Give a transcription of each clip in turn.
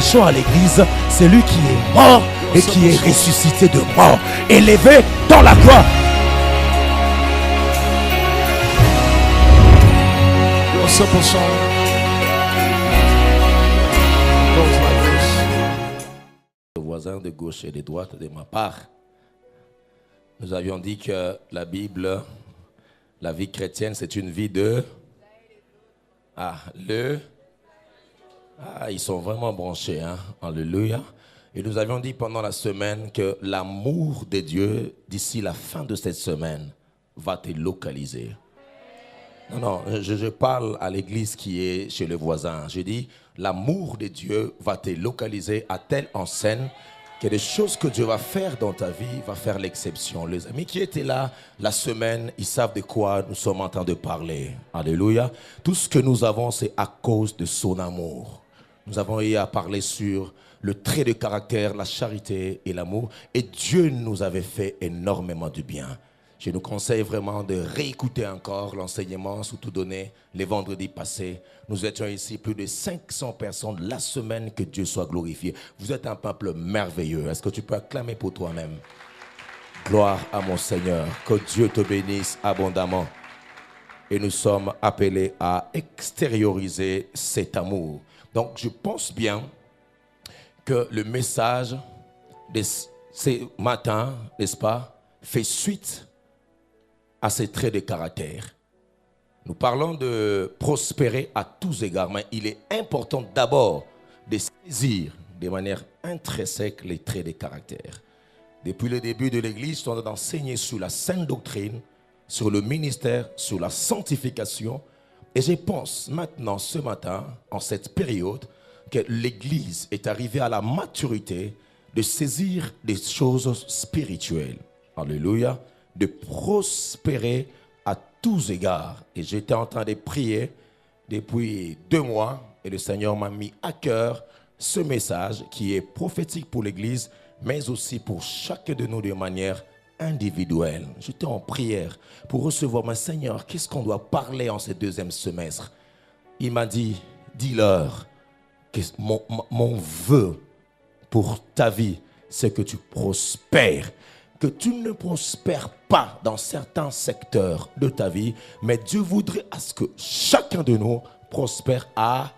prêchons à l'église, c'est lui qui est mort et qui est ressuscité de mort, élevé dans la gloire. A simple song goes like this. Le voisin de gauche et de droite de ma part, nous avions dit que la Bible, la vie chrétienne, c'est une vie de... ils sont vraiment branchés, hein? Alléluia. Et nous avions dit pendant la semaine que l'amour de Dieu, d'ici la fin de cette semaine, va te localiser. Non, je parle à l'église qui est chez le voisin. Je dis, l'amour de Dieu va te localiser à telle enseigne que les choses que Dieu va faire dans ta vie va faire l'exception. Les amis qui étaient là la semaine, ils savent de quoi nous sommes en train de parler. Alléluia. Tout ce que nous avons, c'est à cause de son amour. Nous avons eu à parler sur le trait de caractère, la charité et l'amour. Et Dieu nous avait fait énormément de bien. Je nous conseille vraiment de réécouter encore l'enseignement, surtout donné les vendredis passés. Nous étions ici plus de 500 personnes la semaine, que Dieu soit glorifié. Vous êtes un peuple merveilleux. Est-ce que tu peux acclamer pour toi-même? Gloire à mon Seigneur. Que Dieu te bénisse abondamment. Et nous sommes appelés à extérioriser cet amour. Donc je pense bien que le message de ce matin, n'est-ce pas, fait suite à ces traits de caractère. Nous parlons de prospérer à tous égards, mais il est important d'abord de saisir de manière intrinsèque les traits de caractère. Depuis le début de l'Église, on a enseigné sur la sainte doctrine, sur le ministère, sur la sanctification. Et je pense maintenant, ce matin, en cette période, que l'Église est arrivée à la maturité de saisir des choses spirituelles. Alléluia. De prospérer à tous égards. Et j'étais en train de prier depuis 2 mois et le Seigneur m'a mis à cœur ce message qui est prophétique pour l'Église, mais aussi pour chacun de nous de manière individuelle. J'étais en prière pour recevoir mon Seigneur. Qu'est-ce qu'on doit parler en ce 2e semestre? Il m'a dit, dis-leur que mon vœu pour ta vie, c'est que tu prospères. Que tu ne prospères pas dans certains secteurs de ta vie, mais Dieu voudrait à ce que chacun de nous prospère à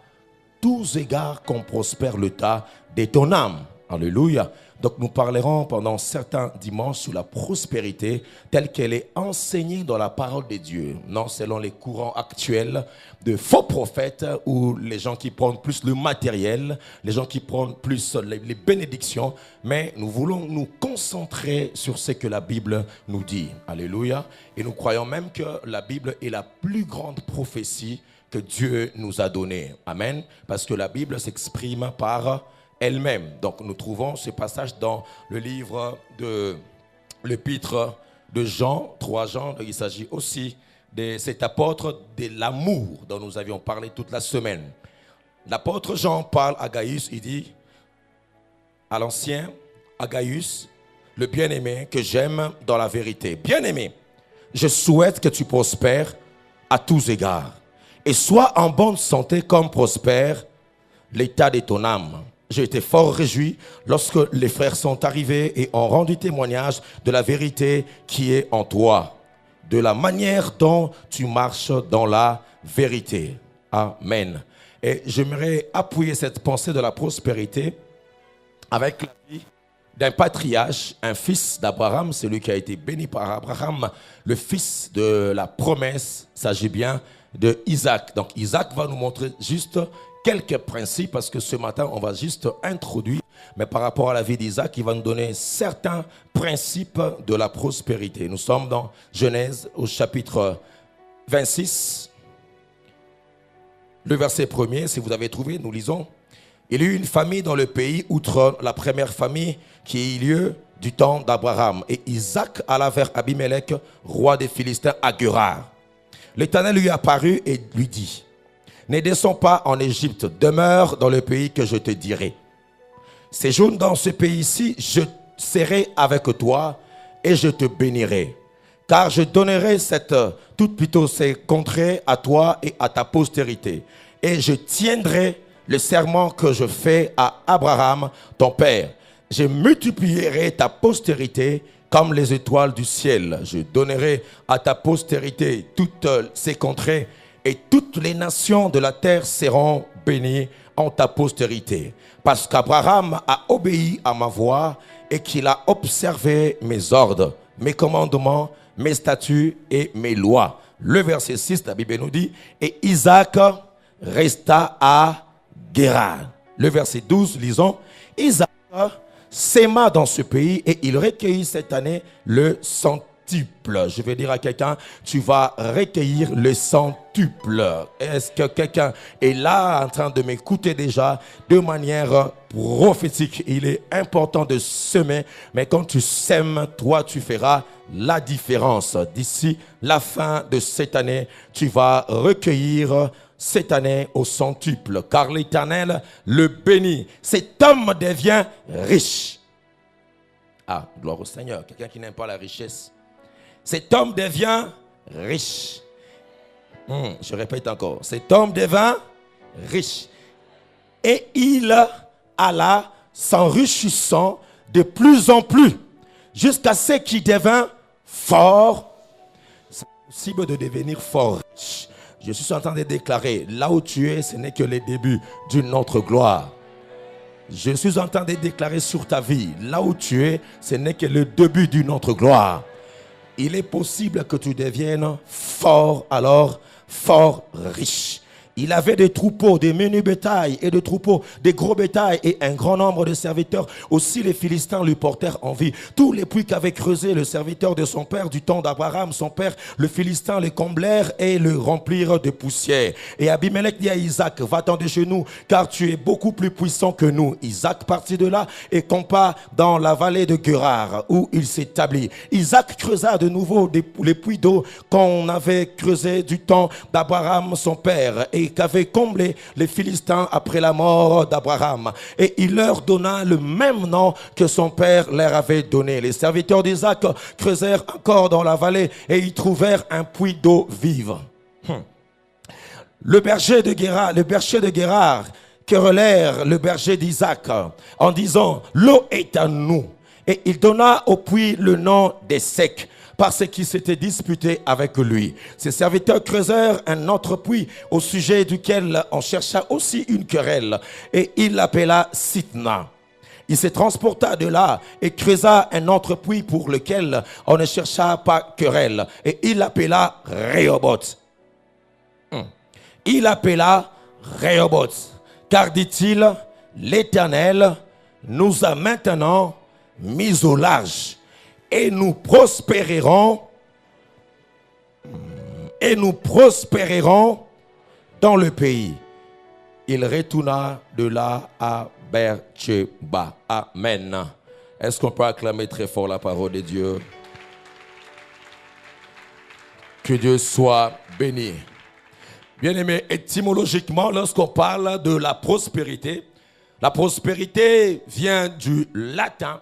tous égards, qu'on prospère le tas de ton âme. Alléluia. Donc nous parlerons pendant certains dimanches sur la prospérité telle qu'elle est enseignée dans la parole de Dieu. Non selon les courants actuels de faux prophètes ou les gens qui prennent plus le matériel, les gens qui prennent plus les bénédictions. Mais nous voulons nous concentrer sur ce que la Bible nous dit. Alléluia. Et nous croyons même que la Bible est la plus grande prophétie que Dieu nous a donnée. Amen. Parce que la Bible s'exprime par elle-même. Donc nous trouvons ce passage dans le livre de l'épître de Jean, 3 Jean. Il s'agit aussi de cet apôtre de l'amour dont nous avions parlé toute la semaine. L'apôtre Jean parle à Gaius, il dit à l'ancien, à Gaius, le bien-aimé que j'aime dans la vérité. Bien-aimé, je souhaite que tu prospères à tous égards et sois en bonne santé comme prospère l'état de ton âme. J'ai été fort réjoui lorsque les frères sont arrivés et ont rendu témoignage de la vérité qui est en toi, de la manière dont tu marches dans la vérité. Amen. Et j'aimerais appuyer cette pensée de la prospérité avec la vie d'un patriarche, un fils d'Abraham, celui qui a été béni par Abraham, le fils de la promesse, il s'agit bien de Isaac. Donc Isaac va nous montrer juste quelques principes, parce que ce matin, on va juste introduire, mais par rapport à la vie d'Isaac, il va nous donner certains principes de la prospérité. Nous sommes dans Genèse au chapitre 26, le verset 1er, si vous avez trouvé, nous lisons. Il y eut une famille dans le pays, outre la première famille qui eut lieu du temps d'Abraham. Et Isaac alla vers Abimelech, roi des Philistins, à Guérar. L'Éternel lui apparut et lui dit: ne descends pas en Égypte, demeure dans le pays que je te dirai. Séjourne dans ce pays-ci, je serai avec toi et je te bénirai. Car je donnerai ces contrées à toi et à ta postérité. Et je tiendrai le serment que je fais à Abraham, ton père. Je multiplierai ta postérité comme les étoiles du ciel. Je donnerai à ta postérité toutes ces contrées et toutes les nations de la terre seront bénies en ta postérité. Parce qu'Abraham a obéi à ma voix et qu'il a observé mes ordres, mes commandements, mes statuts et mes lois. Le verset 6, la Bible nous dit, et Isaac resta à Guérar. Le verset 12, lisons, Isaac s'aima dans ce pays et il recueillit cette année le centuple. Je vais dire à quelqu'un, tu vas recueillir le centuple. Est-ce que quelqu'un est là en train de m'écouter déjà de manière prophétique? Il est important de semer, mais quand tu sèmes, toi tu feras la différence. D'ici la fin de cette année, tu vas recueillir cette année au centuple, car l'Éternel le bénit. Cet homme devient riche. Ah, gloire au Seigneur. Quelqu'un qui n'aime pas la richesse. Cet homme devient riche. Je répète encore. Cet homme devint riche. Et il alla s'enrichissant de plus en plus, jusqu'à ce qu'il devint fort. C'est possible de devenir fort riche. Je suis en train de déclarer, là où tu es, ce n'est que le début d'une autre gloire. Je suis en train de déclarer sur ta vie, là où tu es, ce n'est que le début d'une autre gloire. Il est possible que tu deviennes fort, alors fort riche. Il avait des troupeaux, des menus bétails et des troupeaux, des gros bétails et un grand nombre de serviteurs. Aussi les Philistins lui portèrent envie. Tous les puits qu'avait creusé le serviteur de son père du temps d'Abraham, son père, le Philistin les comblèrent et le remplirent de poussière. Et Abimelech dit à Isaac, va-t'en de chez nous, car tu es beaucoup plus puissant que nous. Isaac partit de là et campa dans la vallée de Guérar, où il s'établit. Isaac creusa de nouveau les puits d'eau qu'on avait creusés du temps d'Abraham, son père, et qu'avaient comblé les Philistins après la mort d'Abraham. Et il leur donna le même nom que son père leur avait donné. Les serviteurs d'Isaac creusèrent encore dans la vallée et y trouvèrent un puits d'eau vive. Le berger de Guérar querellèrent le berger d'Isaac en disant, l'eau est à nous. Et il donna au puits le nom des secs, parce qu'ils s'étaient disputés avec lui. Ses serviteurs creusèrent un autre puits au sujet duquel on chercha aussi une querelle, et il l'appela Sitna. Il se transporta de là et creusa un autre puits pour lequel on ne chercha pas querelle, et il l'appela Rehoboth. Il l'appela Rehoboth, car dit-il, l'Éternel nous a maintenant mis au large, et nous prospérerons dans le pays. Il retourna de là à Beersheba. Amen. Est-ce qu'on peut acclamer très fort la parole de Dieu? Que Dieu soit béni. Bien-aimé, étymologiquement, lorsqu'on parle de la prospérité vient du latin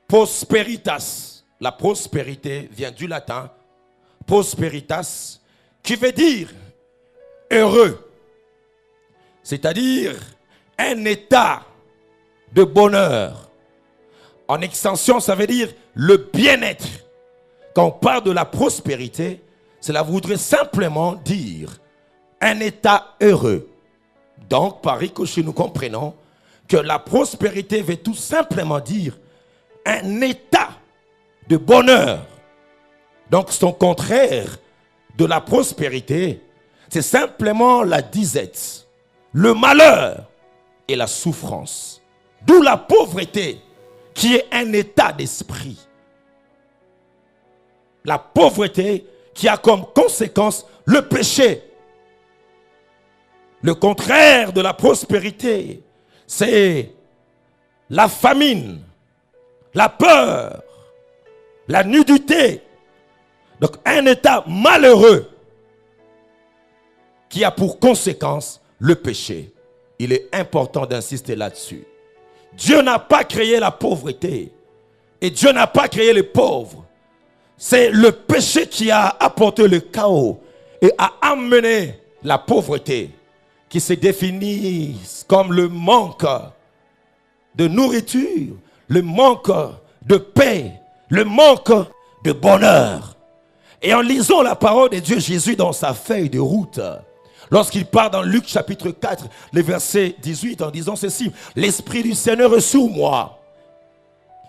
prosperitas. La prospérité vient du latin prosperitas, qui veut dire heureux. C'est-à-dire un état de bonheur. En extension, ça veut dire le bien-être. Quand on parle de la prospérité, cela voudrait simplement dire un état heureux. Donc, par ricochet, nous comprenons que la prospérité veut tout simplement dire un état de bonheur. Donc, son contraire de la prospérité, c'est simplement la disette, le malheur et la souffrance. D'où la pauvreté, qui est un état d'esprit. La pauvreté qui a comme conséquence le péché. Le contraire de la prospérité, c'est la famine, la peur, la nudité. Donc un état malheureux qui a pour conséquence le péché. Il est important d'insister là-dessus. Dieu n'a pas créé la pauvreté et Dieu n'a pas créé les pauvres. C'est le péché qui a apporté le chaos et a amené la pauvreté, qui se définissent comme le manque de nourriture, le manque de paix, le manque de bonheur. Et en lisant la parole de Dieu, Jésus dans sa feuille de route, lorsqu'il part dans Luc chapitre 4, le verset 18, en disant ceci: l'Esprit du Seigneur est sur moi.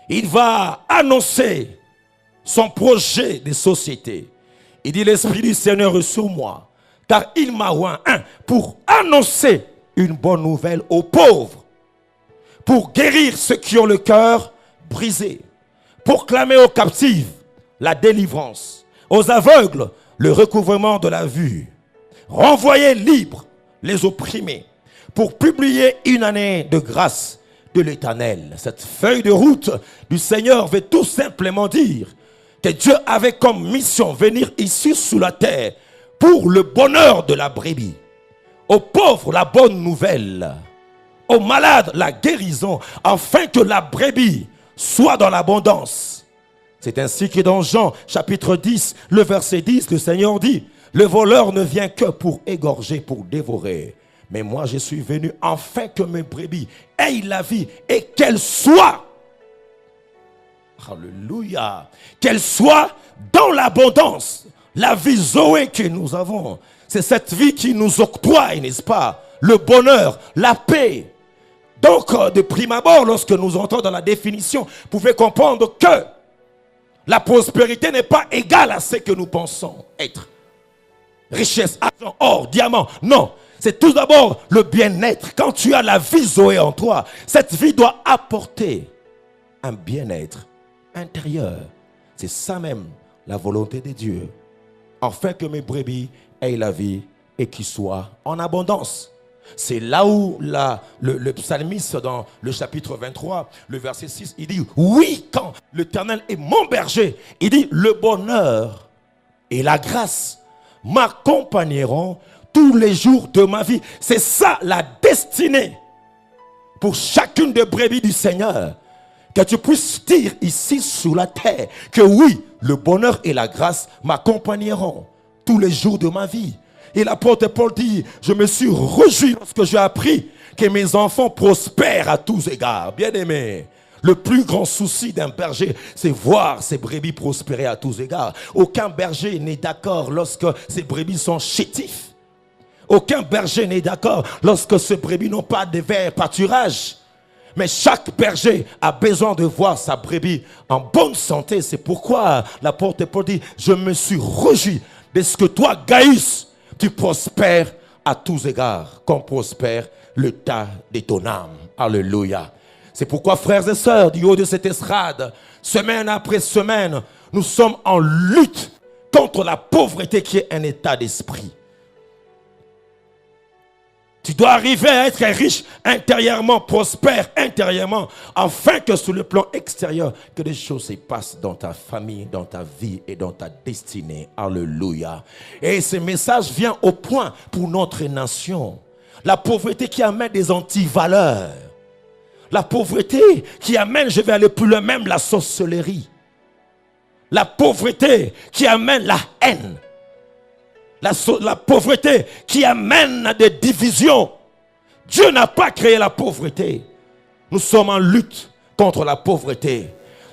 Il va annoncer son projet de société. Il dit: l'Esprit du Seigneur est sur moi, car il m'a oint, pour annoncer une bonne nouvelle aux pauvres, pour guérir ceux qui ont le cœur brisé, pour clamer aux captifs la délivrance, aux aveugles le recouvrement de la vue, renvoyer libres les opprimés, pour publier une année de grâce de l'Éternel. Cette feuille de route du Seigneur veut tout simplement dire que Dieu avait comme mission venir ici sous la terre pour le bonheur de la brebis, aux pauvres la bonne nouvelle, aux malades la guérison, afin que la brebis soit dans l'abondance. C'est ainsi que dans Jean chapitre 10, le verset 10, le Seigneur dit: le voleur ne vient que pour égorger, pour dévorer. Mais moi je suis venu afin que mes brebis aient la vie et qu'elles soient, alléluia, qu'elles soient dans l'abondance. La vie Zoé que nous avons, c'est cette vie qui nous octroie, n'est-ce pas, le bonheur, la paix. Donc de prime abord, lorsque nous entrons dans la définition, vous pouvez comprendre que la prospérité n'est pas égale à ce que nous pensons être. Richesse, argent, or, diamant, non. C'est tout d'abord le bien-être. Quand tu as la vie Zoé en toi, cette vie doit apporter un bien-être intérieur. C'est ça même la volonté de Dieu, afin que mes brebis aient la vie et qu'ils soient en abondance. C'est là où le psalmiste dans le chapitre 23, le verset 6, il dit: oui, quand l'Éternel est mon berger, il dit: le bonheur et la grâce m'accompagneront tous les jours de ma vie. C'est ça la destinée pour chacune des brebis du Seigneur. Que tu puisses dire ici sous la terre que oui, le bonheur et la grâce m'accompagneront tous les jours de ma vie. Et l'apôtre Paul dit: je me suis réjoui lorsque j'ai appris que mes enfants prospèrent à tous égards. Bien-aimés, le plus grand souci d'un berger, c'est voir ses brebis prospérer à tous égards. Aucun berger n'est d'accord lorsque ses brebis sont chétifs. Aucun berger n'est d'accord lorsque ses brebis n'ont pas de vert pâturage. Mais chaque berger a besoin de voir sa brebis en bonne santé. C'est pourquoi l'apôtre Paul dit: je me suis réjoui de ce que toi, Gaius, tu prospères à tous égards, comme prospère l'état de ton âme. Alléluia. C'est pourquoi, frères et sœurs, du haut de cette estrade, semaine après semaine, nous sommes en lutte contre la pauvreté qui est un état d'esprit. Tu dois arriver à être riche intérieurement, prospère intérieurement, afin que sur le plan extérieur, que des choses se passent dans ta famille, dans ta vie et dans ta destinée. Alléluia. Et ce message vient au point pour notre nation. La pauvreté qui amène des antivaleurs. La pauvreté qui amène, je vais aller plus loin, même la sorcellerie. La pauvreté qui amène la haine. La pauvreté qui amène des divisions. Dieu n'a pas créé la pauvreté. Nous sommes en lutte contre la pauvreté.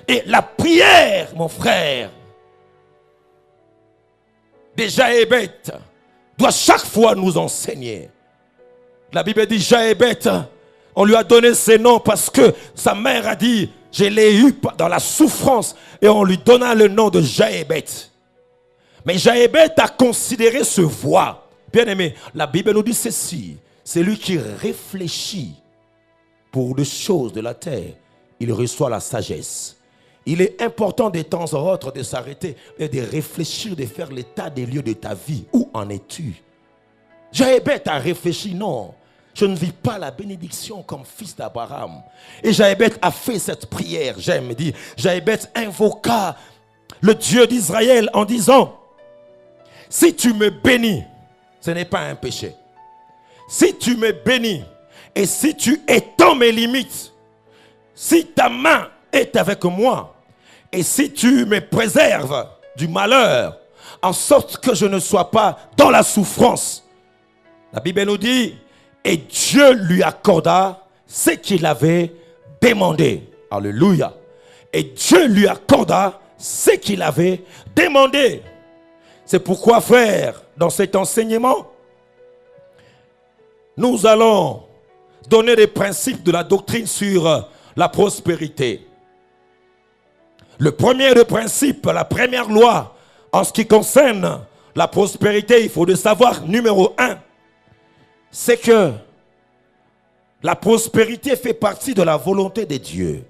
Et la prière, mon frère, de Jaébet doit chaque fois nous enseigner. La Bible dit: Jaébet, on lui a donné ce nom parce que sa mère a dit: je l'ai eu dans la souffrance, et on lui donna le nom de Jaébet. Mais Jaébet a considéré ce voie. Bien aimé, la Bible nous dit ceci: c'est lui qui réfléchit pour les choses de la terre, il reçoit la sagesse. Il est important de temps en autre de s'arrêter et de réfléchir, de faire l'état des lieux de ta vie. Où en es-tu? Jaébet a réfléchi: non, je ne vis pas la bénédiction comme fils d'Abraham. Et Jaébet a fait cette prière. J'aime dire, Jaébet invoqua le Dieu d'Israël en disant: si tu me bénis, ce n'est pas un péché. Si tu me bénis et si tu étends mes limites, si ta main est avec moi et si tu me préserves du malheur, en sorte que je ne sois pas dans la souffrance. La Bible nous dit: Et Dieu lui accorda ce qu'il avait demandé. Alléluia. Et Dieu lui accorda ce qu'il avait demandé. C'est pourquoi, frère, dans cet enseignement, nous allons donner des principes de la doctrine sur la prospérité. Le premier des principes, la première loi, en ce qui concerne la prospérité, il faut le savoir, numéro 1, c'est que la prospérité fait partie de la volonté de Dieu.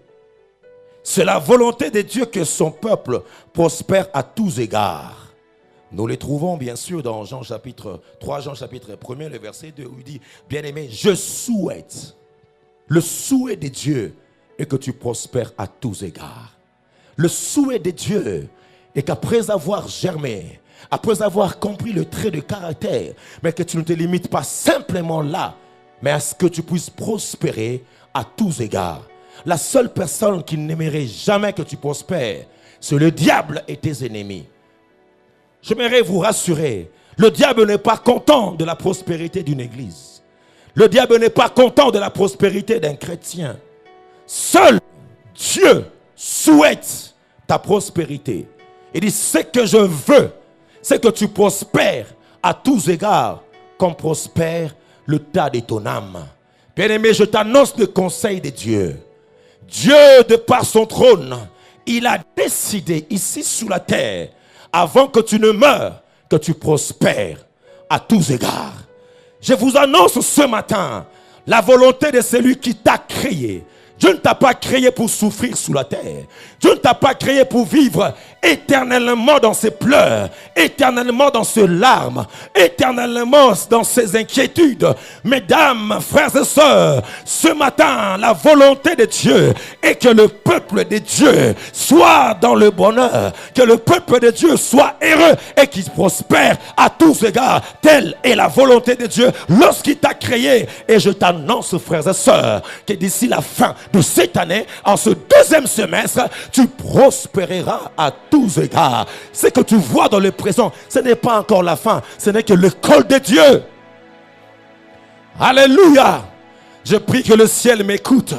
C'est la volonté de Dieu que son peuple prospère à tous égards. Nous les trouvons bien sûr dans Jean chapitre 3, Jean chapitre 1, le verset 2, où il dit, bien-aimé, je souhaite, le souhait de Dieu est que tu prospères à tous égards. Le souhait de Dieu est qu'après avoir germé, après avoir compris le trait de caractère, mais que tu ne te limites pas simplement là, mais à ce que tu puisses prospérer à tous égards. La seule personne qui n'aimerait jamais que tu prospères, c'est le diable et tes ennemis. J'aimerais vous rassurer, le diable n'est pas content de la prospérité d'une église. Le diable n'est pas content de la prospérité d'un chrétien. Seul Dieu souhaite ta prospérité. Il dit, ce que je veux, c'est que tu prospères à tous égards, comme prospère le tas de ton âme. Bien-aimé, je t'annonce le conseil de Dieu. Dieu, de par son trône, il a décidé ici sous la terre, avant que tu ne meures, que tu prospères à tous égards. Je vous annonce ce matin la volonté de celui qui t'a créé. Dieu ne t'a pas créé pour souffrir sous la terre. Dieu ne t'a pas créé pour vivre éternellement dans ses pleurs, éternellement dans ses larmes, éternellement dans ses inquiétudes. Mesdames, frères et sœurs, ce matin, la volonté de Dieu est que le peuple de Dieu soit dans le bonheur, que le peuple de Dieu soit heureux et qu'il prospère à tous égards. Telle est la volonté de Dieu lorsqu'il t'a créé. Et je t'annonce, frères et sœurs, que d'ici la fin de cette année, en ce deuxième semestre, tu prospéreras à tous égards. Ce que tu vois dans le présent, ce n'est pas encore la fin, ce n'est que l'école de Dieu. Alléluia. Je prie que le ciel m'écoute,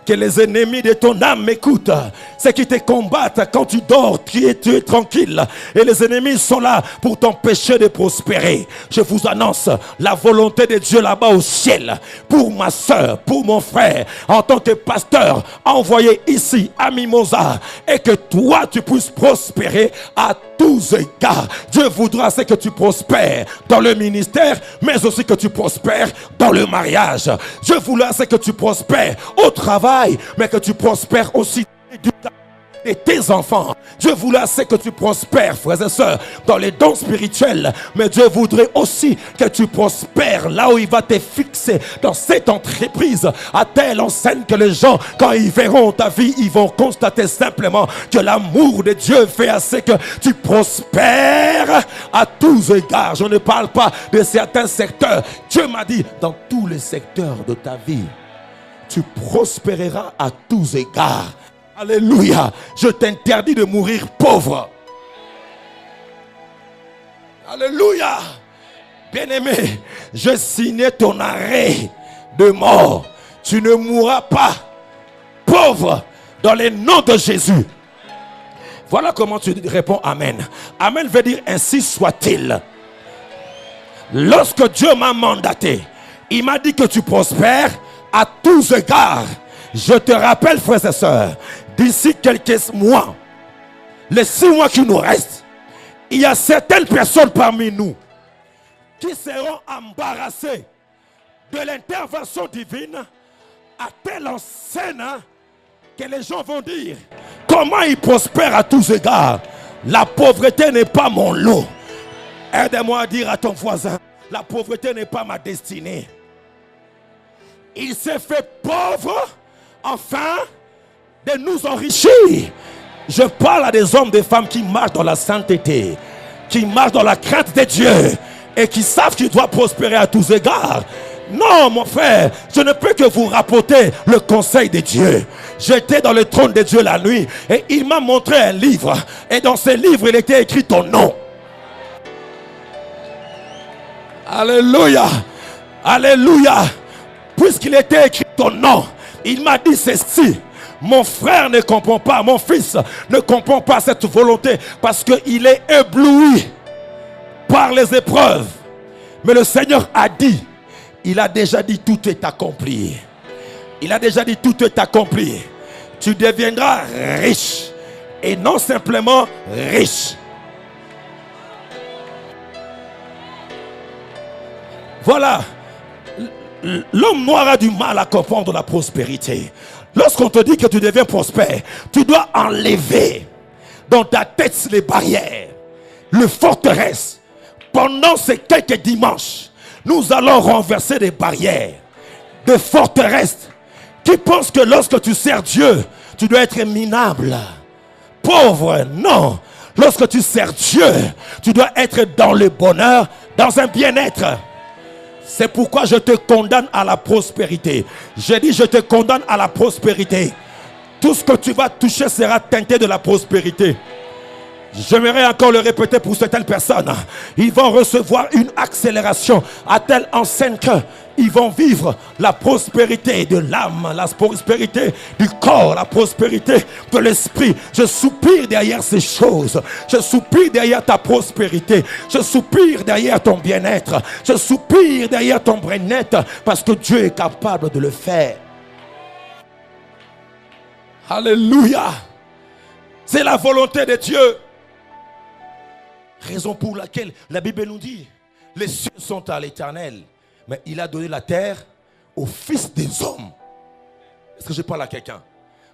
que les ennemis de ton âme m'écoutent. Ceux qui te combattent quand tu dors, tu es tranquille. Et les ennemis sont là pour t'empêcher de prospérer. Je vous annonce la volonté de Dieu là-bas au ciel. Pour ma soeur, pour mon frère, en tant que pasteur, envoyé ici à Mimosa. Et que toi tu puisses prospérer à tous égards. Dieu voudra c'est que tu prospères dans le ministère, mais aussi que tu prospères dans le mariage. Dieu voudra c'est que tu prospères au travail, mais que tu prospères aussi et tes enfants. Dieu voudrait c'est que tu prospères, frères et sœurs, dans les dons spirituels, mais Dieu voudrait aussi que tu prospères là où il va te fixer dans cette entreprise, à telle enseigne que les gens, quand ils verront ta vie, ils vont constater simplement que l'amour de Dieu fait assez que tu prospères à tous égards. Je ne parle pas de certains secteurs. Dieu m'a dit, dans tous les secteurs de ta vie, tu prospéreras à tous égards. Alléluia. Je t'interdis de mourir pauvre. Alléluia. Bien-aimé, je signe ton arrêt de mort. Tu ne mourras pas pauvre dans le nom de Jésus. Voilà comment tu réponds Amen. Amen veut dire ainsi soit-il. Lorsque Dieu m'a mandaté, il m'a dit que tu prospères à tous égards. Je te rappelle, frères et sœurs, d'ici quelques mois, les 6 mois qui nous restent, il y a certaines personnes parmi nous qui seront embarrassées de l'intervention divine à telle enseigne que les gens vont dire comment ils prospèrent à tous égards. La pauvreté n'est pas mon lot. Aide-moi à dire à ton voisin, la pauvreté n'est pas ma destinée. Il s'est fait pauvre afin de nous enrichir. Je parle à des hommes, des femmes qui marchent dans la sainteté, qui marchent dans la crainte de Dieu et qui savent qu'ils doivent prospérer à tous égards. Non, mon frère, je ne peux que vous rapporter le conseil de Dieu. J'étais dans le trône de Dieu la nuit et il m'a montré un livre. Et dans ce livre, il était écrit ton nom. Alléluia. Alléluia. puisqu'il était écrit ton nom, il m'a dit ceci. Mon frère ne comprend pas, mon fils ne comprend pas cette volonté parce qu'il est ébloui par les épreuves. Mais le Seigneur a dit, il a déjà dit tout est accompli. Il a déjà dit tout est accompli. Tu deviendras riche et non simplement riche. Voilà. L'homme noir a du mal à comprendre la prospérité. Lorsqu'on te dit que tu deviens prospère, tu dois enlever dans ta tête les barrières, les forteresses. Pendant ces quelques dimanches, nous allons renverser des barrières, des forteresses qui pensent que lorsque tu sers Dieu, tu dois être minable, pauvre. Non, lorsque tu sers Dieu, tu dois être dans le bonheur, dans un bien-être. C'est pourquoi je te condamne à la prospérité. J'ai dit je te condamne à la prospérité. Tout ce que tu vas toucher sera teinté de la prospérité. J'aimerais encore le répéter pour certaines personnes. Ils vont recevoir une accélération à telle enseigne qu'ils vont vivre la prospérité de l'âme, la prospérité du corps, la prospérité de l'esprit. Je soupire derrière ces choses. Je soupire derrière ta prospérité. Je soupire derrière ton bien-être. Je soupire derrière ton bien-être parce que Dieu est capable de le faire. Alléluia. C'est la volonté de Dieu. Raison pour laquelle la Bible nous dit, les cieux sont à l'Éternel, mais il a donné la terre aux fils des hommes. Est-ce que je parle à quelqu'un?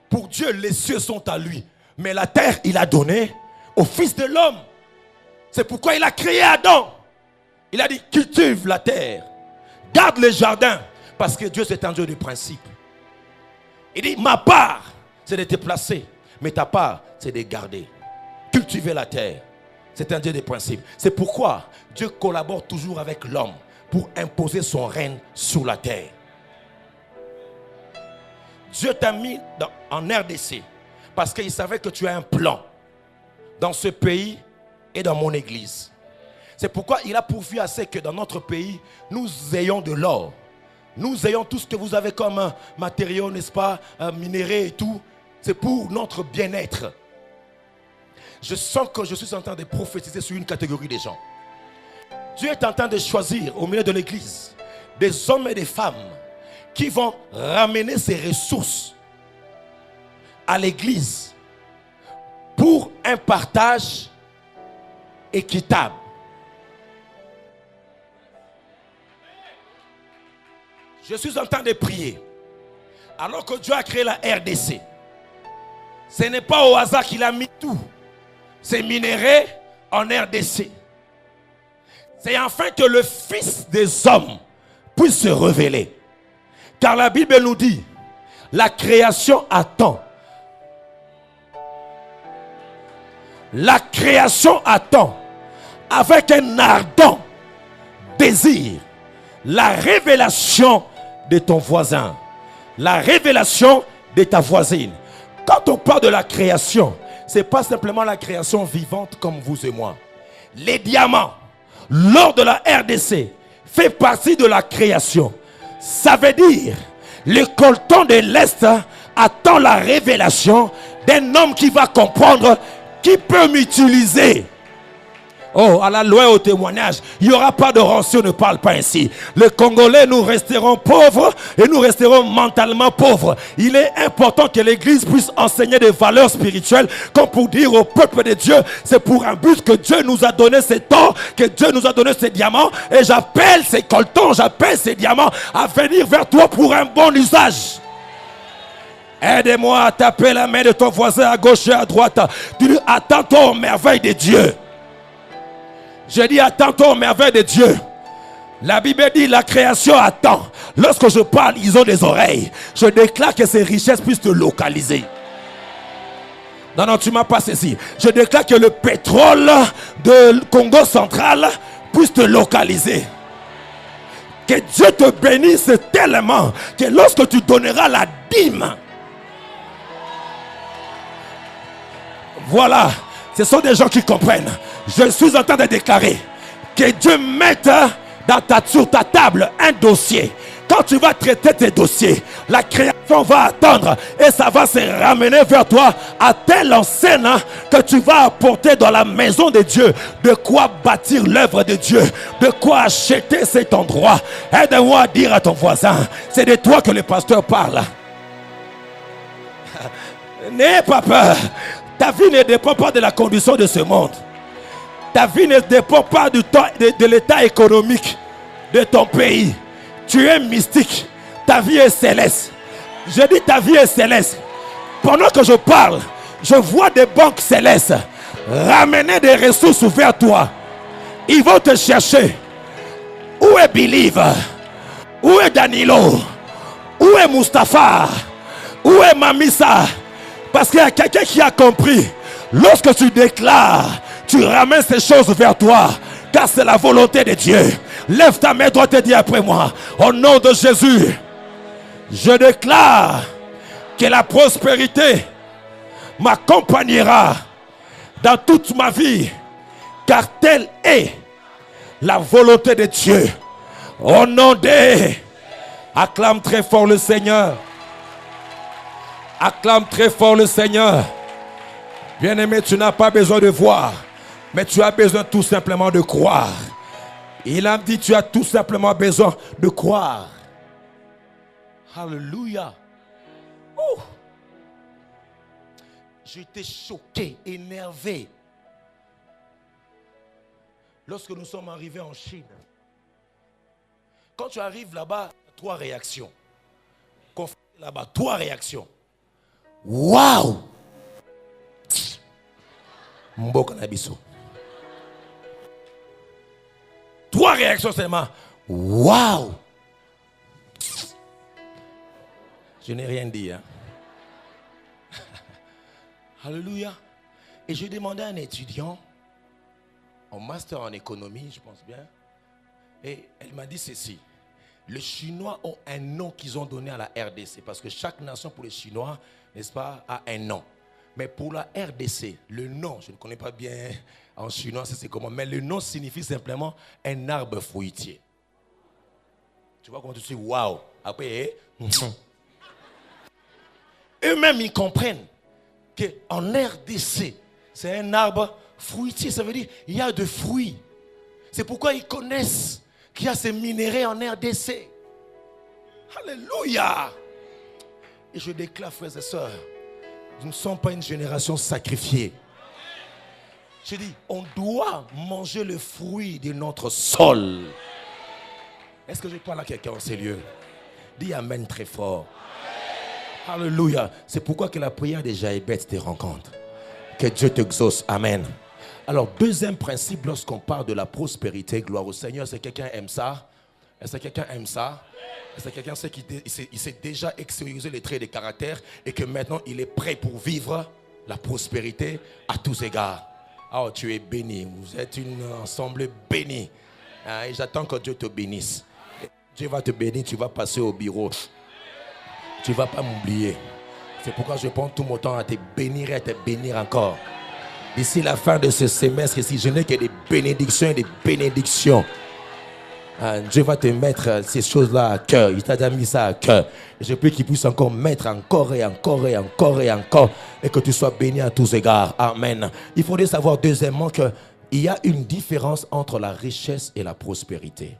Pour Dieu, les cieux sont à lui, mais la terre, il a donné aux fils de l'homme. C'est pourquoi il a créé Adam. Il a dit, cultive la terre, garde les jardins, parce que Dieu c'est un Dieu de principe. Il dit, ma part, c'est de te placer, mais ta part, c'est de garder. Cultiver la terre. C'est un Dieu des principes. C'est pourquoi Dieu collabore toujours avec l'homme pour imposer son règne sur la terre. Dieu t'a mis en RDC parce qu'il savait que tu as un plan dans ce pays et dans mon église. C'est pourquoi il a pourvu assez que dans notre pays, nous ayons de l'or. Nous ayons tout ce que vous avez comme matériaux, n'est-ce pas, minéraux et tout. C'est pour notre bien-être. Je sens que je suis en train de prophétiser sur une catégorie de gens. Dieu est en train de choisir au milieu de l'église des hommes et des femmes qui vont ramener ces ressources à l'église pour un partage équitable. Je suis en train de prier alors que Dieu a créé la RDC. Ce n'est pas au hasard qu'il a mis tout. C'est minéré en RDC. C'est afin que le Fils des hommes puisse se révéler. Car la Bible nous dit, la création attend. La création attend avec un ardent désir la révélation de ton voisin, la révélation de ta voisine. Quand on parle de la création, ce n'est pas simplement la création vivante comme vous et moi. Les diamants, lors de la RDC, fait partie de la création. Ça veut dire, le colton de l'Est attend la révélation d'un homme qui va comprendre qui peut m'utiliser. Oh, à la loi et au témoignage, il n'y aura pas de rançon, ne parle pas ainsi. Les Congolais, nous resterons pauvres et nous resterons mentalement pauvres. Il est important que l'Église puisse enseigner des valeurs spirituelles, comme pour dire au peuple de Dieu, c'est pour un but que Dieu nous a donné cet or, que Dieu nous a donné ces diamants, et j'appelle ces coltons, j'appelle ces diamants à venir vers toi pour un bon usage. Aide-moi à taper la main de ton voisin à gauche et à droite. Dis-lui, attends-toi aux merveilles de Dieu. Je dis attends-toi aux merveilles de Dieu. La Bible dit la création attend. Lorsque je parle, ils ont des oreilles. Je déclare que ces richesses puissent te localiser. Non, non, tu ne m'as pas saisi. Je déclare que le pétrole de Congo central puisse te localiser. Que Dieu te bénisse tellement que lorsque tu donneras la dîme, voilà, ce sont des gens qui comprennent. Je suis en train de déclarer que Dieu mette sur ta table un dossier Quand tu vas traiter tes dossiers, la création va attendre et ça va se ramener vers toi à telle enseigne que tu vas apporter dans la maison de Dieu. De quoi bâtir l'œuvre de Dieu, de quoi acheter cet endroit. Aide-moi à dire à ton voisin, c'est de toi que le pasteur parle. N'aie pas peur. Ta vie ne dépend pas de la condition de ce monde. Ta vie ne dépend pas de l'état économique de ton pays. Tu es mystique. Ta vie est céleste. Je dis ta vie est céleste. Pendant que je parle, je vois des banques célestes ramener des ressources vers toi. Ils vont te chercher. Où est Believe? Où est Danilo? Où est Mustapha? Où est Mamissa? Parce qu'il y a quelqu'un qui a compris. Lorsque tu déclares, tu ramènes ces choses vers toi. Car c'est la volonté de Dieu. Lève ta main droite et dis après moi. Au nom de Jésus, je déclare que la prospérité m'accompagnera dans toute ma vie. Car telle est la volonté de Dieu. Au nom de... Acclame très fort le Seigneur. Acclame très fort le Seigneur. Bien-aimé, tu n'as pas besoin de voir, mais tu as besoin tout simplement de croire. Il a dit, tu as tout simplement besoin de croire. Alléluia. J'étais choqué, énervé. Lorsque nous sommes arrivés en Chine. Quand tu arrives là-bas, 3 réactions. Confronté là-bas, 3 réactions. Waouh! Mboka na biso. 3 réactions seulement. Waouh! Je n'ai rien dit. Hein? Alléluia. Et j'ai demandé à un étudiant en master en économie, je pense bien. Et elle m'a dit ceci. Les Chinois ont un nom qu'ils ont donné à la RDC. Parce que chaque nation pour les Chinois, n'est-ce pas, a un nom. Mais pour la RDC, le nom, je ne connais pas bien en chinois, c'est comment. Mais le nom signifie simplement un arbre fruitier. Tu vois comment tu dis, waouh. Après, eux-mêmes, ils comprennent qu'en RDC, c'est un arbre fruitier. Ça veut dire qu'il y a de fruits. C'est pourquoi ils connaissent qu'il y a ces minéraux en RDC. Alléluia. Et je déclare, frères et sœurs, nous ne sommes pas une génération sacrifiée. Je dis, on doit manger le fruit de notre sol. Est-ce que je parle à quelqu'un en ces lieux? Dis amen très fort. Amen. Alléluia. C'est pourquoi que la prière de Jaïbet te rencontre. Que Dieu t'exauce. Amen. Alors, deuxième principe, lorsqu'on parle de la prospérité, gloire au Seigneur, c'est quelqu'un aime ça. Est-ce que quelqu'un aime ça? Est-ce que quelqu'un sait qu'il s'est déjà extériorisé les traits de caractère et que maintenant il est prêt pour vivre la prospérité à tous égards? Oh, tu es béni. Vous êtes une assemblée bénie. Et j'attends que Dieu te bénisse. Dieu va te bénir, tu vas passer au bureau. Tu ne vas pas m'oublier. C'est pourquoi je prends tout mon temps à te bénir et à te bénir encore. D'ici la fin de ce semestre ici, je n'ai que des bénédictions et des bénédictions. Dieu va te mettre ces choses-là à cœur. Il t'a déjà mis ça à cœur. Je prie qu'il puisse encore mettre encore et encore et encore et encore. Et que tu sois béni à tous égards. Amen. Il faudrait savoir deuxièmement qu'il y a une différence entre la richesse et la prospérité.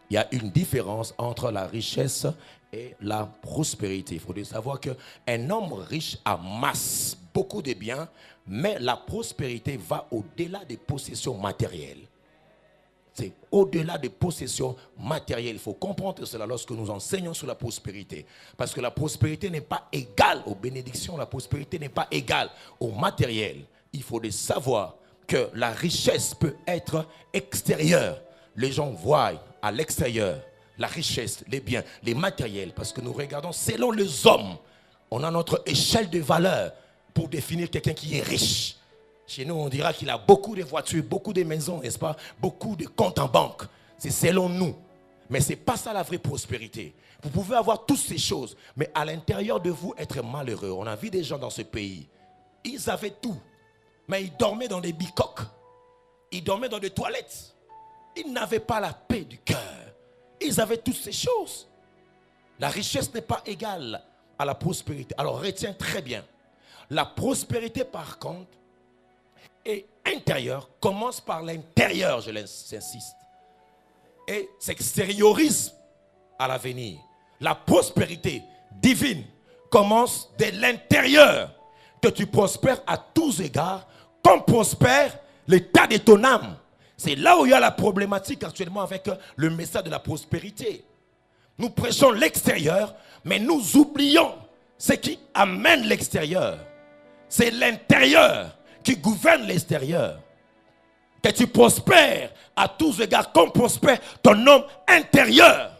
Il y a une différence entre la richesse et la prospérité. Il faudrait savoir qu'un homme riche amasse beaucoup de biens, mais la prospérité va au-delà des possessions matérielles. C'est au-delà des possessions matérielles. Il faut comprendre cela lorsque nous enseignons sur la prospérité. Parce que la prospérité n'est pas égale aux bénédictions. La prospérité n'est pas égale au matériel. Il faut savoir que la richesse peut être extérieure. Les gens voient à l'extérieur la richesse, les biens, les matériels. Parce que nous regardons selon les hommes. On a notre échelle de valeur pour définir quelqu'un qui est riche. Chez nous, on dira qu'il a beaucoup de voitures, beaucoup de maisons, n'est-ce pas? Beaucoup de comptes en banque. C'est selon nous. Mais ce n'est pas ça la vraie prospérité. Vous pouvez avoir toutes ces choses, mais à l'intérieur de vous, être malheureux. On a vu des gens dans ce pays. Ils avaient tout, mais ils dormaient dans des bicoques. Ils dormaient dans des toilettes. Ils n'avaient pas la paix du cœur. Ils avaient toutes ces choses. La richesse n'est pas égale à la prospérité. Alors retiens très bien. La prospérité par contre est intérieure, commence par l'intérieur, je l'insiste, et s'extériorise à l'avenir. La prospérité divine commence dès l'intérieur, que tu prospères à tous égards, comme prospère l'état de ton âme. C'est là où il y a la problématique actuellement avec le message de la prospérité. Nous prêchons l'extérieur, mais nous oublions ce qui amène l'extérieur. C'est l'intérieur qui gouverne l'extérieur. Que tu prospères à tous égards comme prospère ton homme intérieur.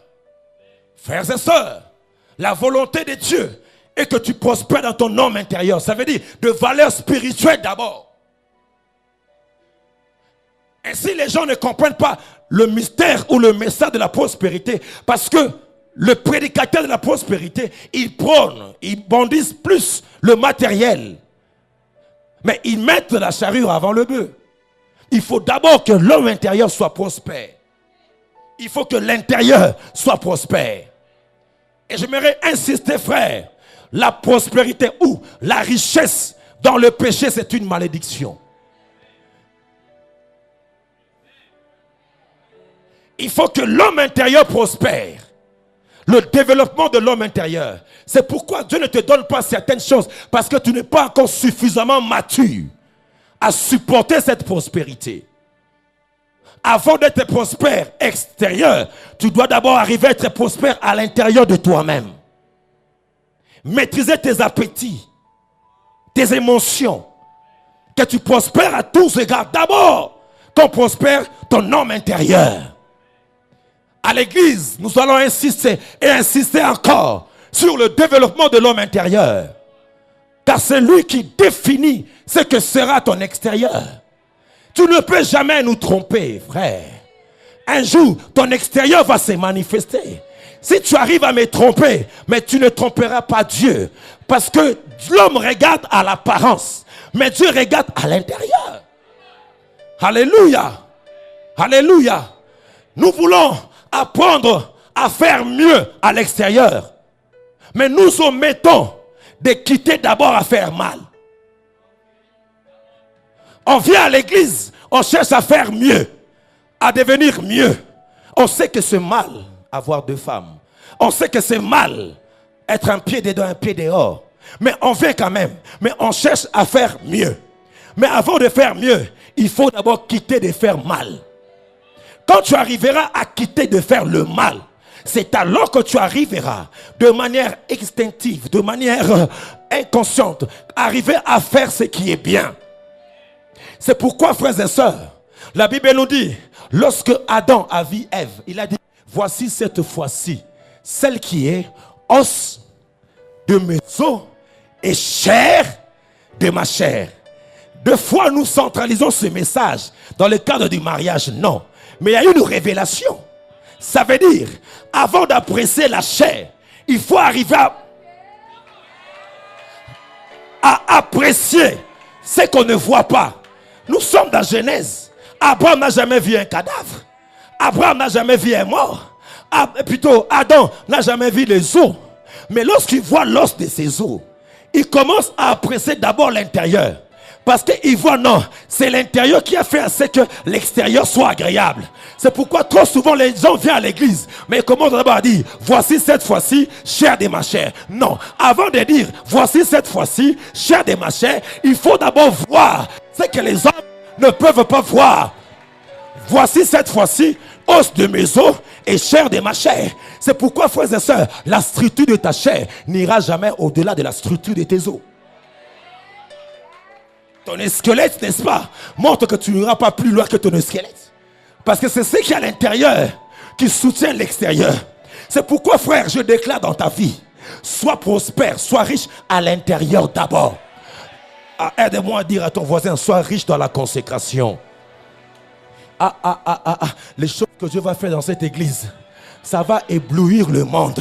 Frères et sœurs, la volonté de Dieu est que tu prospères dans ton homme intérieur. Ça veut dire de valeur spirituelle d'abord. Ainsi, les gens ne comprennent pas le mystère ou le message de la prospérité, parce que le prédicateur de la prospérité, il prône, il bondisse plus le matériel. Mais ils mettent la charrue avant le bœuf. Il faut d'abord que l'homme intérieur soit prospère. Il faut que l'intérieur soit prospère. Et j'aimerais insister, frère, la prospérité ou la richesse dans le péché, c'est une malédiction. Il faut que l'homme intérieur prospère. Le développement de l'homme intérieur. C'est pourquoi Dieu ne te donne pas certaines choses, parce que tu n'es pas encore suffisamment mature à supporter cette prospérité. Avant d'être prospère extérieur, tu dois d'abord arriver à être prospère à l'intérieur de toi-même. Maîtriser tes appétits, tes émotions. Que tu prospères à tous égards. D'abord, qu'on prospère ton homme intérieur. À l'église, nous allons insister et insister encore sur le développement de l'homme intérieur. Car c'est lui qui définit ce que sera ton extérieur. Tu ne peux jamais nous tromper, frère. Un jour, ton extérieur va se manifester. Si tu arrives à me tromper, mais tu ne tromperas pas Dieu. Parce que l'homme regarde à l'apparence, mais Dieu regarde à l'intérieur. Alléluia. Alléluia. Nous voulons apprendre à faire mieux à l'extérieur. Mais nous omettons de quitter d'abord à faire mal. On vient à l'église, on cherche à faire mieux, à devenir mieux. On sait que c'est mal avoir deux femmes. On sait que c'est mal être un pied dedans, un pied dehors. Mais on vient quand même. Mais on cherche à faire mieux. Mais avant de faire mieux, il faut d'abord quitter de faire mal. Quand tu arriveras à quitter de faire le mal, c'est alors que tu arriveras de manière instinctive, de manière inconsciente, arriver à faire ce qui est bien. C'est pourquoi, frères et sœurs, la Bible nous dit, lorsque Adam a vu Ève, il a dit, voici cette fois-ci, celle qui est os de mes os et chair de ma chair. Deux fois nous centralisons ce message dans le cadre du mariage, non. Mais il y a une révélation. Ça veut dire, avant d'apprécier la chair, il faut arriver à apprécier ce qu'on ne voit pas. Nous sommes dans Genèse. Abraham n'a jamais vu un cadavre. Abraham n'a jamais vu un mort. Plutôt, Adam n'a jamais vu les os. Mais lorsqu'il voit l'os de ses os, il commence à apprécier d'abord l'intérieur. Parce qu'il voit, non, c'est l'intérieur qui a fait à ce que l'extérieur soit agréable. C'est pourquoi trop souvent les gens viennent à l'église, mais ils commencent d'abord à dire, voici cette fois-ci, chair de ma chair. Non, avant de dire, voici cette fois-ci, chair de ma chair, il faut d'abord voir ce que les hommes ne peuvent pas voir. Voici cette fois-ci, os de mes os et chair de ma chair. C'est pourquoi, frères et sœurs, la structure de ta chair n'ira jamais au-delà de la structure de tes os. Ton squelette, n'est-ce pas, montre que tu n'iras pas plus loin que ton squelette. Parce que c'est ce qui est à l'intérieur qui soutient l'extérieur. C'est pourquoi, frère, je déclare dans ta vie, sois prospère, sois riche à l'intérieur d'abord. Aide-moi à dire à ton voisin, sois riche dans la consécration. Les choses que Dieu va faire dans cette église, ça va éblouir le monde.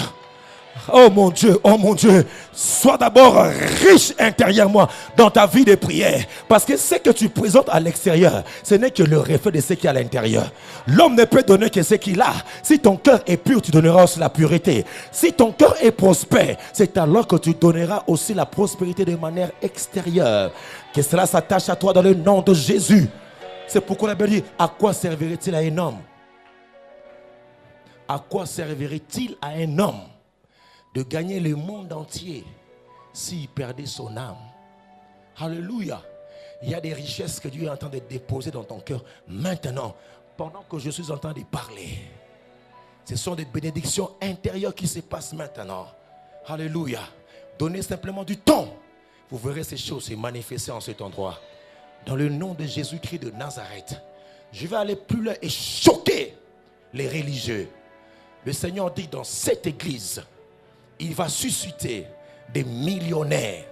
Oh mon Dieu, sois d'abord riche intérieurement dans ta vie de prière. Parce que ce que tu présentes à l'extérieur, ce n'est que le reflet de ce qu'il y a à l'intérieur. L'homme ne peut donner que ce qu'il a. Si ton cœur est pur, tu donneras aussi la pureté. Si ton cœur est prospère, c'est alors que tu donneras aussi la prospérité de manière extérieure. Que cela s'attache à toi dans le nom de Jésus. C'est pourquoi la Bible dit, à quoi servirait-il à un homme? À quoi servirait-il à un homme de gagner le monde entier s'il perdait son âme? Alléluia. Il y a des richesses que Dieu est en train de déposer dans ton cœur maintenant, pendant que je suis en train de parler. Ce sont des bénédictions intérieures qui se passent maintenant. Alléluia. Donnez simplement du temps. Vous verrez ces choses se manifester en cet endroit. Dans le nom de Jésus-Christ de Nazareth, je vais aller plus loin et choquer les religieux. Le Seigneur dit dans cette église, il va susciter des millionnaires.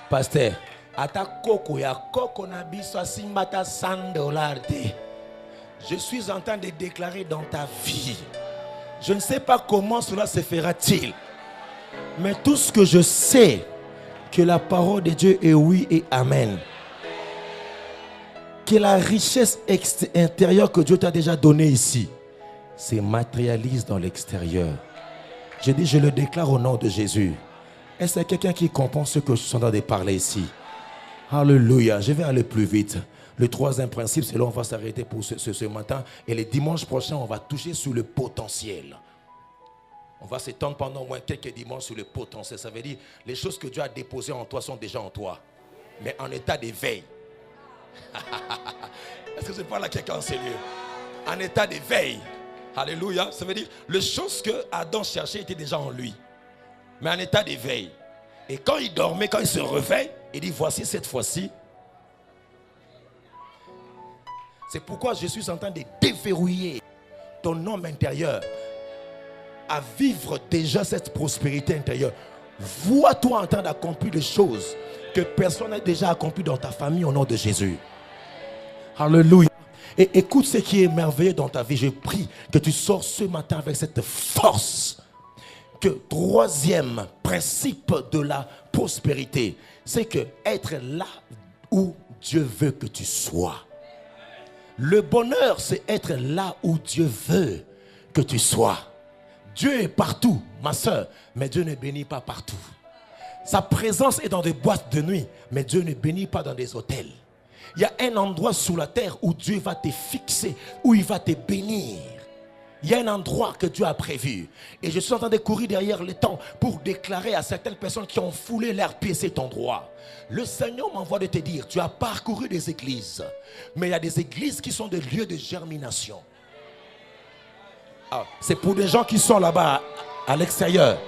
Pasteur, je suis en train de déclarer dans ta vie. Je ne sais pas comment cela se fera-t-il. Mais tout ce que je sais, que la parole de Dieu est oui et amen. Que la richesse intérieure que Dieu t'a déjà donnée ici se matérialise dans l'extérieur. Je dis, je le déclare au nom de Jésus. Est-ce qu'il y a quelqu'un qui comprend ce que je suis en train de parler ici? Alléluia. Je vais aller plus vite. Le troisième principe, c'est là on va s'arrêter pour ce matin. Et le dimanche prochain, on va toucher sur le potentiel. On va s'étendre pendant au moins quelques dimanches sur le potentiel. Ça veut dire, les choses que Dieu a déposées en toi sont déjà en toi. Mais en état d'éveil. Est-ce que je parle à quelqu'un en sérieux? En état d'éveil. Alléluia. Ça veut dire, les choses que Adam cherchait étaient déjà en lui. Mais en état d'éveil. Et quand il dormait, quand il se réveille, il dit, voici cette fois-ci. C'est pourquoi je suis en train de déverrouiller ton homme intérieur à vivre déjà cette prospérité intérieure. Vois-toi en train d'accomplir des choses que personne n'a déjà accomplies dans ta famille au nom de Jésus. Alléluia. Et écoute ce qui est merveilleux dans ta vie. Je prie que tu sors ce matin avec cette force. Que troisième principe de la prospérité, c'est que être là où Dieu veut que tu sois. Le bonheur, c'est être là où Dieu veut que tu sois. Dieu est partout, ma soeur, mais Dieu ne bénit pas partout. Sa présence est dans des boîtes de nuit, mais Dieu ne bénit pas dans des hôtels. Il y a un endroit sur la terre où Dieu va te fixer, où il va te bénir. Il y a un endroit que Dieu a prévu. Et je suis en train de courir derrière le temps pour déclarer à certaines personnes qui ont foulé leurs pieds cet endroit. Le Seigneur m'envoie de te dire, tu as parcouru des églises, mais il y a des églises qui sont des lieux de germination. C'est pour des gens qui sont là-bas à l'extérieur.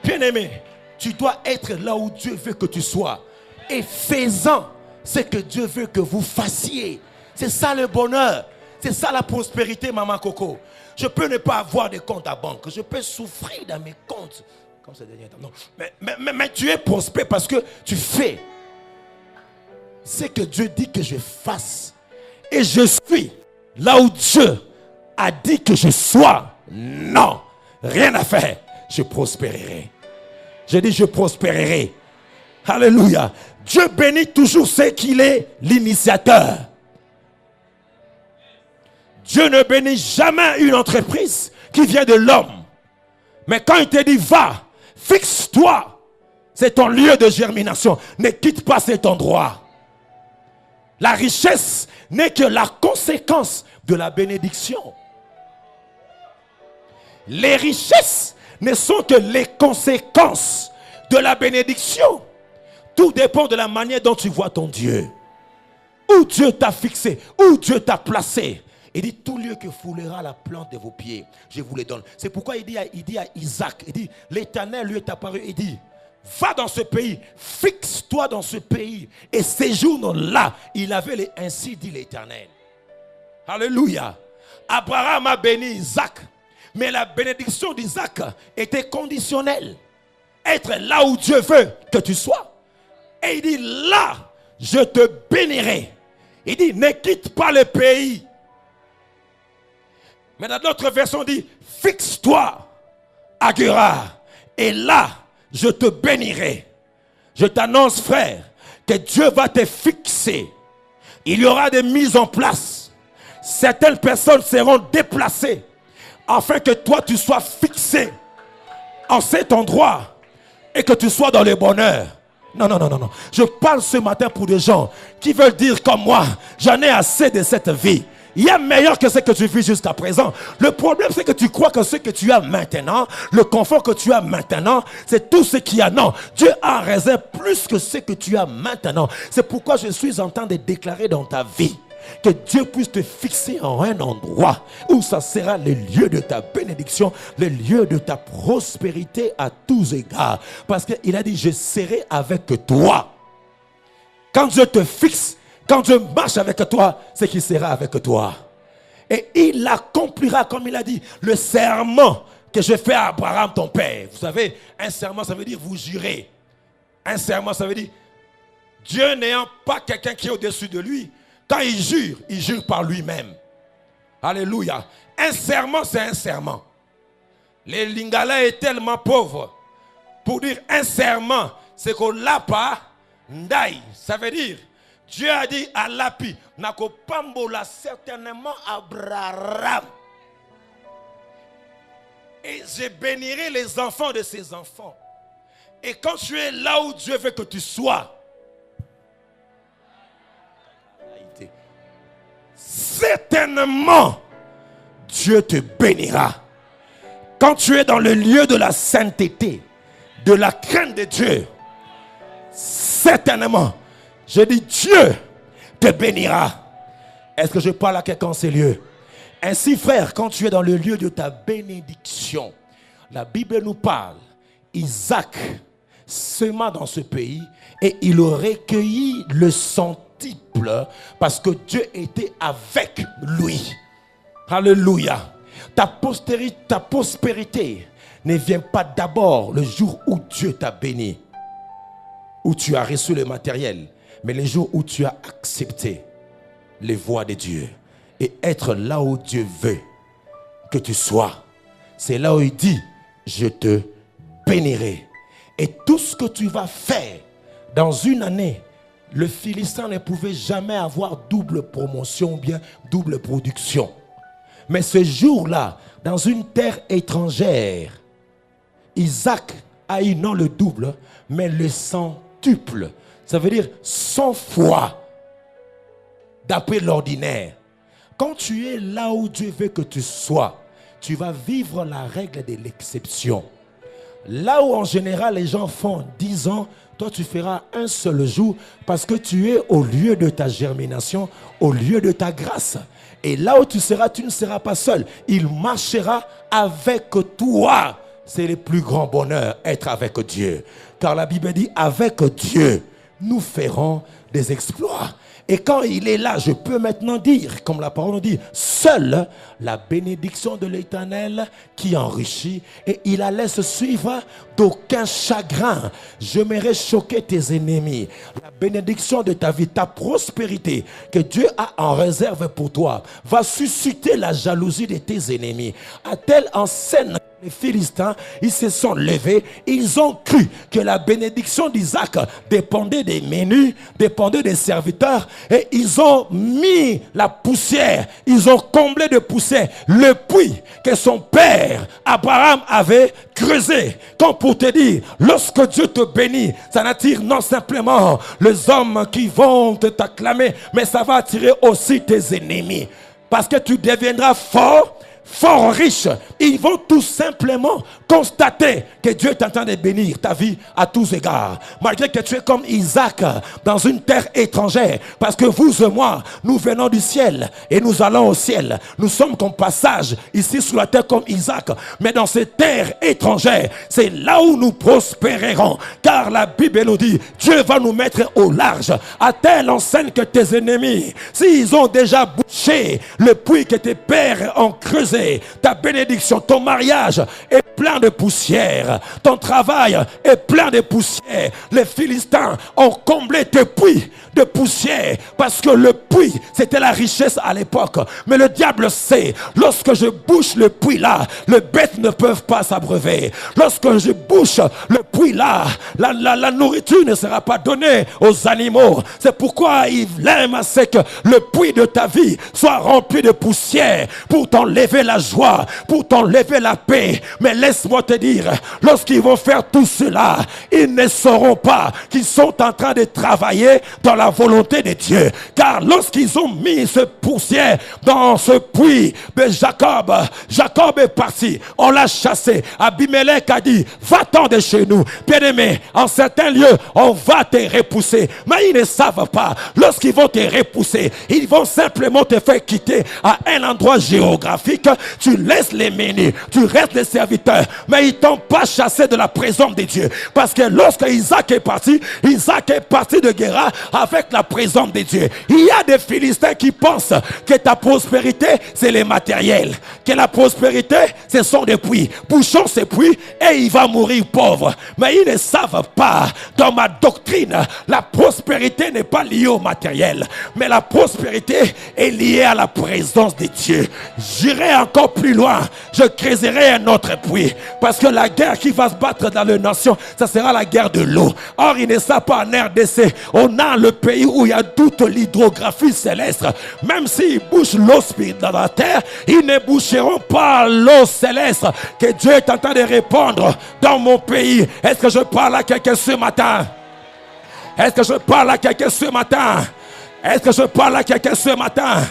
Bien-aimé, tu dois être là où Dieu veut que tu sois. Et faisant ce que Dieu veut que vous fassiez. C'est ça le bonheur. C'est ça la prospérité, maman Coco. Je peux ne pas avoir de compte à banque. Je peux souffrir dans mes comptes. Comme ces derniers temps. Non. Mais tu es prospère parce que tu fais ce que Dieu dit que je fasse. Et je suis là où Dieu a dit que je sois. Non, rien à faire. Je prospérerai. Je dis je prospérerai. Alléluia. Dieu bénit toujours ce qu'il est l'initiateur. Dieu ne bénit jamais une entreprise qui vient de l'homme. Mais quand il te dit va, fixe-toi. C'est ton lieu de germination. Ne quitte pas cet endroit. La richesse n'est que la conséquence de la bénédiction. Les richesses ne sont que les conséquences de la bénédiction. Tout dépend de la manière dont tu vois ton Dieu. Où Dieu t'a fixé, où Dieu t'a placé. Il dit, tout lieu que foulera la plante de vos pieds, je vous les donne. C'est pourquoi il dit à Isaac, il dit, l'Éternel lui est apparu, il dit, va dans ce pays, fixe-toi dans ce pays et séjourne là. Il avait ainsi dit l'Éternel. Alléluia. Abraham a béni Isaac, mais la bénédiction d'Isaac était conditionnelle. Être là où Dieu veut que tu sois. Et il dit, là, je te bénirai. Il dit, ne quitte pas le pays. Mais dans d'autres versions, il dit, fixe-toi à Guérard. Et là, je te bénirai. Je t'annonce, frère, que Dieu va te fixer. Il y aura des mises en place. Certaines personnes seront déplacées afin que toi, tu sois fixé en cet endroit et que tu sois dans le bonheur. Non, non, non, non, non. Je parle ce matin pour des gens qui veulent dire comme moi, j'en ai assez de cette vie. Il y a meilleur que ce que tu vis jusqu'à présent. Le problème, c'est que tu crois que ce que tu as maintenant, le confort que tu as maintenant, c'est tout ce qu'il y a. Non, Dieu a en réserve plus que ce que tu as maintenant. C'est pourquoi je suis en train de déclarer dans ta vie que Dieu puisse te fixer en un endroit où ça sera le lieu de ta bénédiction, le lieu de ta prospérité à tous égards. Parce qu'il a dit, je serai avec toi. Quand Dieu te fixe, quand Dieu marche avec toi, c'est qu'il sera avec toi. Et il accomplira, comme il a dit, le serment que je fais à Abraham, ton père. Vous savez, un serment, ça veut dire vous jurez. Un serment, ça veut dire Dieu n'ayant pas quelqu'un qui est au-dessus de lui. Quand il jure par lui-même. Alléluia. Un serment, c'est un serment. Les Lingala est tellement pauvres. Pour dire un serment, c'est qu'on l'a pas, ndai. Ça veut dire, Dieu a dit à Lapi, Nako Pambola certainement Abraham. Et je bénirai les enfants de ses enfants. Et quand tu es là où Dieu veut que tu sois, certainement, Dieu te bénira. Quand tu es dans le lieu de la sainteté, de la crainte de Dieu, certainement, je dis Dieu te bénira. Est-ce que je parle à quelqu'un en ces lieux? Ainsi, frère, quand tu es dans le lieu de ta bénédiction, la Bible nous parle, Isaac sema dans ce pays et il aurait cueilli le centuple parce que Dieu était avec lui. Alléluia. Ta prospérité ne vient pas d'abord le jour où Dieu t'a béni, où tu as reçu le matériel, mais le jour où tu as accepté les voies de Dieu et être là où Dieu veut que tu sois. C'est là où il dit, je te bénirai. Et tout ce que tu vas faire dans une année, le Philistin ne pouvait jamais avoir double promotion ou bien double production. Mais ce jour-là, dans une terre étrangère, Isaac a eu non le double, mais le centuple. Ça veut dire 100 fois d'après l'ordinaire. Quand tu es là où Dieu veut que tu sois, tu vas vivre la règle de l'exception. Là où en général les gens font 10 ans, toi tu feras un seul jour parce que tu es au lieu de ta germination, au lieu de ta grâce. Et là où tu seras, tu ne seras pas seul. Il marchera avec toi. C'est le plus grand bonheur, être avec Dieu. Car la Bible dit, avec Dieu, nous ferons des exploits. Et quand il est là, je peux maintenant dire, comme la parole nous dit, seule la bénédiction de l'Éternel qui enrichit et il la laisse suivre d'aucun chagrin. Je m'aurais choqué tes ennemis. La bénédiction de ta vie, ta prospérité que Dieu a en réserve pour toi va susciter la jalousie de tes ennemis. À telle enseigne, les Philistins, ils se sont levés, ils ont cru que la bénédiction d'Isaac dépendait des menus, dépendait des serviteurs, et ils ont mis la poussière, ils ont comblé de poussière le puits que son père Abraham avait creusé. Comme pour te dire, lorsque Dieu te bénit, ça n'attire non simplement les hommes qui vont t'acclamer, mais ça va attirer aussi tes ennemis. Parce que tu deviendras fort riche. Ils vont tout simplement constater que Dieu est en train de bénir ta vie à tous égards. Malgré que tu es comme Isaac dans une terre étrangère. Parce que vous et moi, nous venons du ciel et nous allons au ciel. Nous sommes comme passage ici sur la terre comme Isaac. Mais dans cette terre étrangère, c'est là où nous prospérerons. Car la Bible nous dit, Dieu va nous mettre au large. À telle enseigne que tes ennemis, s'ils ont déjà bouché le puits que tes pères ont creusé, ta bénédiction, ton mariage est plein de poussière, ton travail est plein de poussière. Les Philistins ont comblé tes puits de poussière parce que le puits puits, c'était la richesse à l'époque. Mais le diable sait, lorsque je bouche le puits là, les bêtes ne peuvent pas s'abreuver. Lorsque je bouche le puits là, la nourriture ne sera pas donnée aux animaux. C'est pourquoi il aime assez que le puits de ta vie soit rempli de poussière pour t'enlever la joie, pour t'enlever la paix. Mais laisse-moi te dire, lorsqu'ils vont faire tout cela, ils ne sauront pas qu'ils sont en train de travailler dans la volonté de Dieu. Car lorsqu'ils ont mis ce poussière dans ce puits de Jacob est parti, on l'a chassé. Abimelech a dit, va-t'en de chez nous. Bien-aimé, en certains lieux, on va te repousser. Mais ils ne savent pas, lorsqu'ils vont te repousser, ils vont simplement te faire quitter à un endroit géographique. Tu laisses les menus, tu restes les serviteurs, mais ils t'ont pas chassé de la présence de Dieu. Parce que lorsque Isaac est parti de Guéra avec la présence de Dieu. Il y a des Philistins qui pensent que ta prospérité, c'est les matériels. Que la prospérité, ce sont des puits. Bouchons ces puits et il va mourir pauvre. Mais ils ne savent pas, dans ma doctrine, la prospérité n'est pas liée au matériel. Mais la prospérité est liée à la présence de Dieu. J'irai encore plus loin. Je creuserai un autre puits. Parce que la guerre qui va se battre dans les nations, ça sera la guerre de l'eau. Or, il ne savent pas en RDC. On a le pays où il y a toute l'hydrographie céleste. Même s'ils bouchent l'eau dans la terre, ils ne boucheront pas l'eau céleste que Dieu est en train de répandre dans mon pays. Est-ce que je parle à quelqu'un ce matin? Est-ce que je parle à quelqu'un ce matin? Est-ce que je parle à quelqu'un ce matin?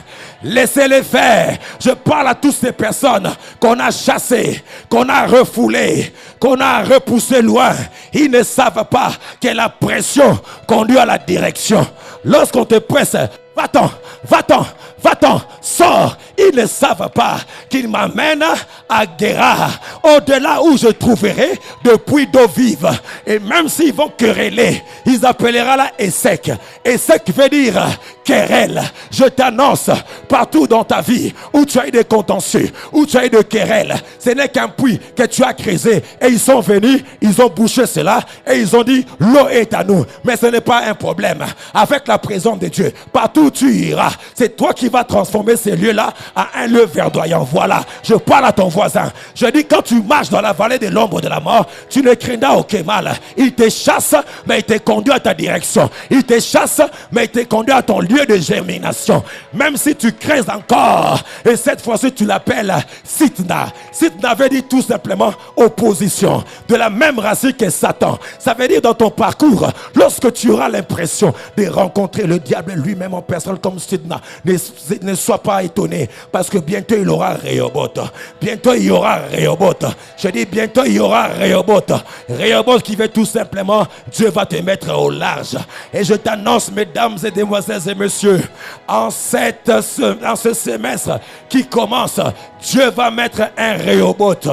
Laissez-les faire. Je parle à toutes ces personnes qu'on a chassées, qu'on a refoulées, qu'on a repoussées loin. Ils ne savent pas que la pression conduit à la direction. Lorsqu'on te presse, va-t'en, va-t'en, va-t'en, sors. Ils ne savent pas qu'ils m'amènent à Guéra, au-delà où je trouverai de puits d'eau vive. Et même s'ils vont quereller, ils appelleront là Essek. Essek veut dire querelle. Je t'annonce, partout dans ta vie où tu as eu des contentieux, où tu as eu des querelles, ce n'est qu'un puits que tu as creusé. Et ils sont venus, ils ont bouché cela et ils ont dit l'eau est à nous. Mais ce n'est pas un problème. Avec la présence de Dieu, partout où tu iras, c'est toi qui vas transformer ces lieux-là à un lieu verdoyant. Voilà, je parle à ton voisin. Je dis, quand tu marches dans la vallée de l'ombre de la mort, tu ne craindras aucun mal. Il te chasse, mais il te conduit à ta direction. Il te chasse, mais il te conduit à ton lieu de germination. Même si tu crains encore, et cette fois-ci tu l'appelles Sitna. Sitna veut dire tout simplement opposition. De la même racine que Satan. Ça veut dire dans ton parcours, lorsque tu auras l'impression de rencontrer le diable lui-même en personne comme Sitna, ne sois pas étonné, parce que bientôt il aura Rehoboth. Bientôt il y aura Rehoboth. Je dis bientôt il y aura Rehoboth. Rehoboth qui veut tout simplement, Dieu va te mettre au large. Et je t'annonce, mesdames et demoiselles et messieurs, en ce semestre qui commence, Dieu va mettre un Rehoboth.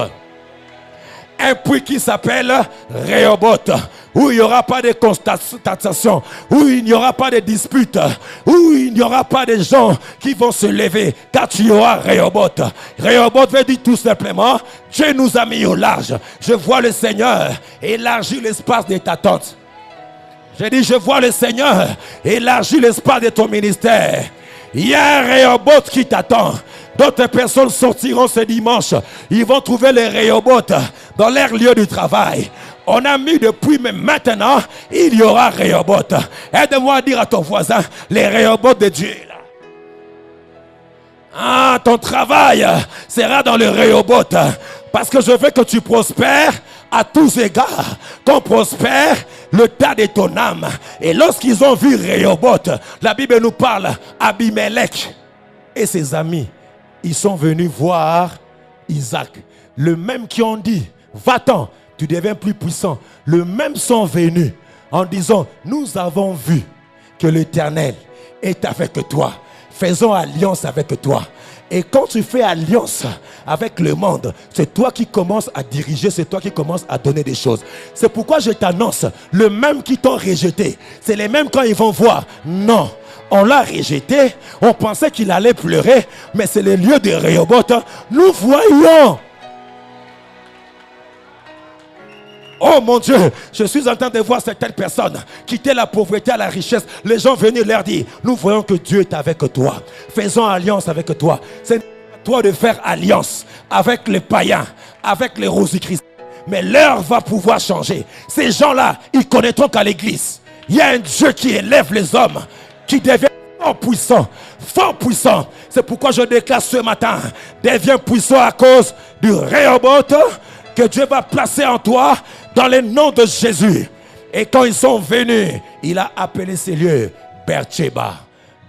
Un puits qui s'appelle Rehoboth, où il n'y aura pas de constatation, où il n'y aura pas de disputes, où il n'y aura pas de gens qui vont se lever, car tu auras Rehoboth. Rehoboth veut dire tout simplement, Dieu nous a mis au large. Je vois le Seigneur élargir l'espace de ta tente. J'ai dit, je vois le Seigneur élargir l'espace de ton ministère. Il y a un Rehoboth qui t'attend. D'autres personnes sortiront ce dimanche. Ils vont trouver les Rehoboth dans leur lieu de travail. On a mis depuis, mais maintenant, il y aura Rehoboth. Aide-moi à dire à ton voisin, les Rehoboth de Dieu. Ah, ton travail sera dans le Rehoboth. Parce que je veux que tu prospères à tous égards. Qu'on prospère le tas de ton âme. Et lorsqu'ils ont vu Rehoboth, la Bible nous parle, Abimelech et ses amis, ils sont venus voir Isaac. Le même qui ont dit, va-t'en, tu deviens plus puissant. Le même sont venus en disant, nous avons vu que l'Éternel est avec toi. Faisons alliance avec toi. Et quand tu fais alliance avec le monde, c'est toi qui commences à diriger, c'est toi qui commences à donner des choses. C'est pourquoi je t'annonce, le même qui t'ont rejeté, c'est les mêmes quand ils vont voir. Non, on l'a rejeté, on pensait qu'il allait pleurer, mais c'est le lieu de Rehoboth. Nous voyons. Oh mon Dieu, je suis en train de voir certaines personnes quitter la pauvreté à la richesse. Les gens venus leur dire, nous voyons que Dieu est avec toi. Faisons alliance avec toi. C'est à toi de faire alliance avec les païens, avec les rosicruciens. Mais l'heure va pouvoir changer. Ces gens-là, ils connaîtront qu'à l'église, il y a un Dieu qui élève les hommes, qui devient fort puissant, fort puissant. C'est pourquoi je déclare ce matin, deviens puissant à cause du Rehoboth que Dieu va placer en toi dans le nom de Jésus. Et quand ils sont venus, il a appelé ces lieux Beersheba.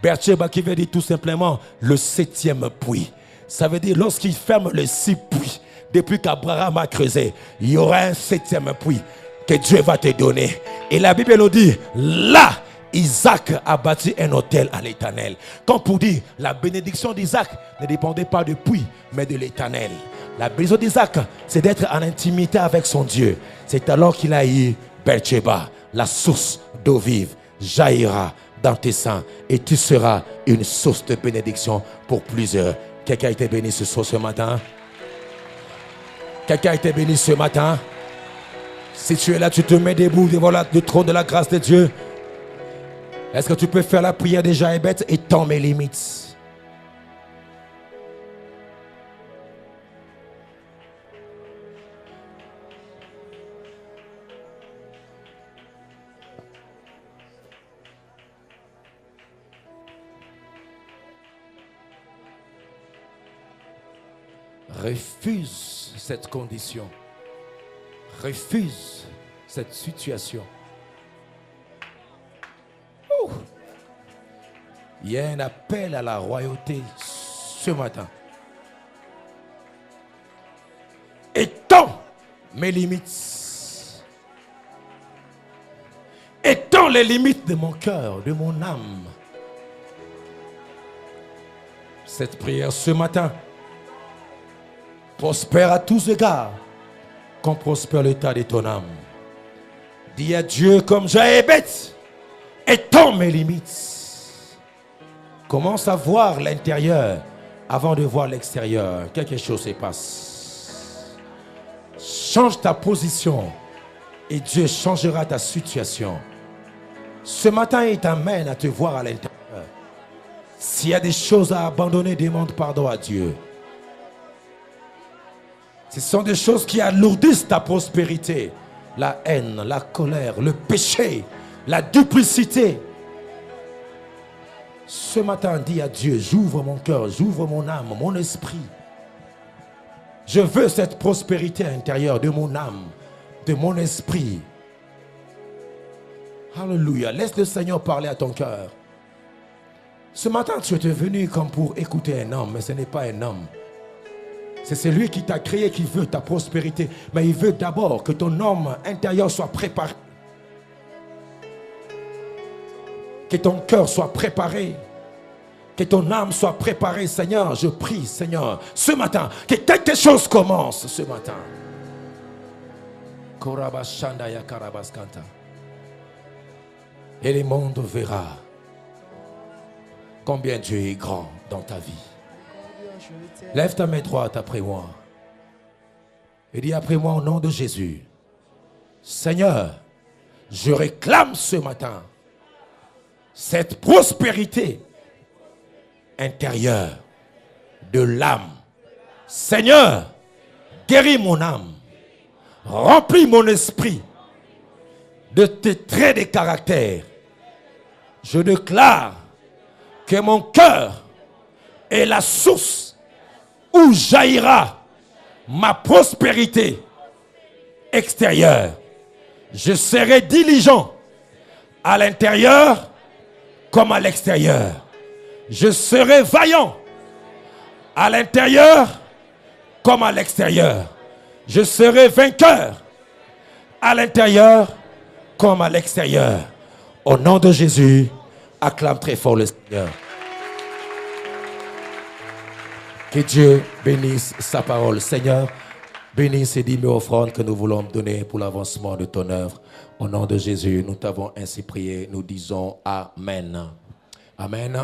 Beersheba qui veut dire tout simplement le 7e puits. Ça veut dire lorsqu'il ferme les 6 puits, depuis qu'Abraham a creusé, il y aura un 7e puits que Dieu va te donner. Et la Bible nous dit, là, Isaac a bâti un autel à l'Éternel. Comme pour dire, la bénédiction d'Isaac ne dépendait pas du puits, mais de l'Éternel. La bénédiction d'Isaac, c'est d'être en intimité avec son Dieu. C'est alors qu'il a eu Beersheba, la source d'eau vive, jaillira dans tes seins et tu seras une source de bénédiction pour plusieurs. Quelqu'un a été béni ce matin? Quelqu'un a été béni ce matin? Si tu es là, tu te mets debout devant le trône de la grâce de Dieu. Est-ce que tu peux faire la prière de Jaébet? Étends mes limites. Refuse cette condition. Refuse cette situation. Il y a un appel à la royauté ce matin. Étends mes limites. Étends les limites de mon cœur, de mon âme. Cette prière ce matin prospère à tous égards, qu'on prospère l'état de ton âme. Dis à Dieu comme Jaébet, étends mes limites. Commence à voir l'intérieur avant de voir l'extérieur. Quelque chose se passe. Change ta position et Dieu changera ta situation. Ce matin, il t'amène à te voir à l'intérieur. S'il y a des choses à abandonner, demande pardon à Dieu. Ce sont des choses qui alourdissent ta prospérité. La haine, la colère, le péché, la duplicité. Ce matin, dis à Dieu, j'ouvre mon cœur, j'ouvre mon âme, mon esprit. Je veux cette prospérité intérieure de mon âme, de mon esprit. Alléluia. Laisse le Seigneur parler à ton cœur. Ce matin, tu es venu comme pour écouter un homme, mais ce n'est pas un homme. C'est celui qui t'a créé qui veut ta prospérité. Mais il veut d'abord que ton homme intérieur soit préparé. Que ton cœur soit préparé. Que ton âme soit préparée. Seigneur, je prie, Seigneur, ce matin, que quelque chose commence ce matin. Et le monde verra combien Dieu est grand dans ta vie. Lève ta main droite après moi. Et dis après moi au nom de Jésus. Seigneur, je réclame ce matin cette prospérité intérieure de l'âme. Seigneur, guéris mon âme. Remplis mon esprit de tes traits de caractère. Je déclare que mon cœur est la source où jaillira ma prospérité extérieure. Je serai diligent à l'intérieur comme à l'extérieur. Je serai vaillant à l'intérieur comme à l'extérieur. Je serai vainqueur à l'intérieur comme à l'extérieur. Au nom de Jésus, acclame très fort le Seigneur. Que Dieu bénisse sa parole. Seigneur, bénis ces 10 000 offrandes que nous voulons donner pour l'avancement de ton œuvre. Au nom de Jésus, nous t'avons ainsi prié. Nous disons Amen. Amen.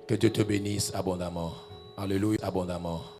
Que Dieu te bénisse abondamment. Alléluia, abondamment.